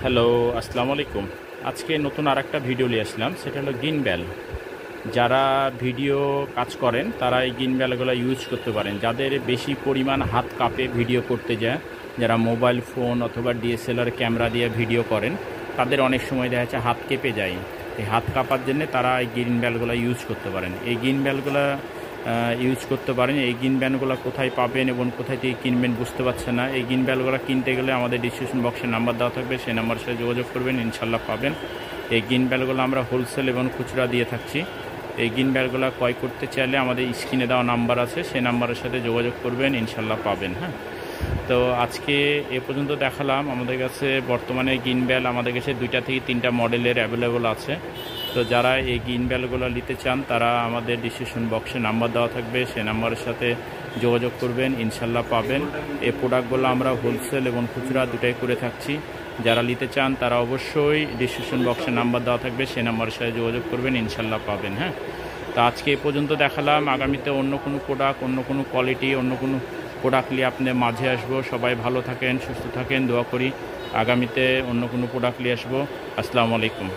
Hello, আসসালামু আলাইকুম। আজকে নতুন আরেকটা ভিডিও নিয়ে আসলাম, সেটা হলো গিম্বল। যারা ভিডিও কাজ করেন তারা এই গিম্বলগুলো ইউজ করতে পারেন। যাদের বেশি পরিমাণ হাত কাঁপে ভিডিও করতে যায়, যারা মোবাইল ফোন অথবা ডিএসএলআর ক্যামেরা দিয়ে ভিডিও করেন, তাদের অনেক সময় দেখা যাচ্ছে হাত কেঁপে যায়। এই হাত কাঁপার জন্য তারা এই গিম্বলগুলো ইউজ করতে পারেন। এই গিম্বলগুলো ইউজ করতে পারেন। এই গিম্বলগুলো কোথায় পাবেন এবং কোথায় থেকে কিনবেন বুঝতে পারছেন না, এই গিম্বলগুলো কিনতে গেলে আমাদের ডিসক্রিপশন বক্সে নাম্বার দেওয়া থাকবে, সেই নাম্বারের সাথে যোগাযোগ করবেন, ইনশাল্লাহ পাবেন। এই গিম্বলগুলো আমরা হোলসেল এবং খুচরা দিয়ে থাকছি। এই গিম্বলগুলো ক্রয় করতে চাইলে আমাদের স্ক্রিনে দেওয়া নাম্বার আছে, সেই নাম্বারের সাথে যোগাযোগ করবেন, ইনশাল্লাহ পাবেন। হ্যাঁ, তো আজকে এ পর্যন্ত দেখালাম। আমাদের কাছে বর্তমানে গিম্বল আমাদের কাছে 2টা থেকে 3টা মডেলের অ্যাভেলেবল আছে। তো যারা এই গিম্বলগুলো নিতে চান তারা আমাদের ডিসক্রিপশন বক্সে নাম্বার দেওয়া থাকবে, সেই নাম্বারের সাথে যোগাযোগ করবেন, ইনশাল্লাহ পাবেন। এই প্রোডাক্টগুলো আমরা হোলসেল এবং খুচরা দুটাই করে থাকছি। যারা নিতে চান তারা অবশ্যই ডিসক্রিপশন বক্সে নাম্বার দেওয়া থাকবে, সেই নাম্বারের সাথে যোগাযোগ করবেন, ইনশাল্লাহ পাবেন। হ্যাঁ, তো আজকে এ পর্যন্ত দেখালাম। আগামীতে অন্য কোনো প্রোডাক্ট, অন্য কোনো কোয়ালিটি, অন্য কোনো প্রোডাক্ট নিয়ে আপনার মাঝে আসবো। সবাই ভালো থাকেন, সুস্থ থাকেন, দোয়া করি। আগামীতে অন্য কোনো প্রোডাক্ট নিয়ে আসবো। আসসালামু আলাইকুম।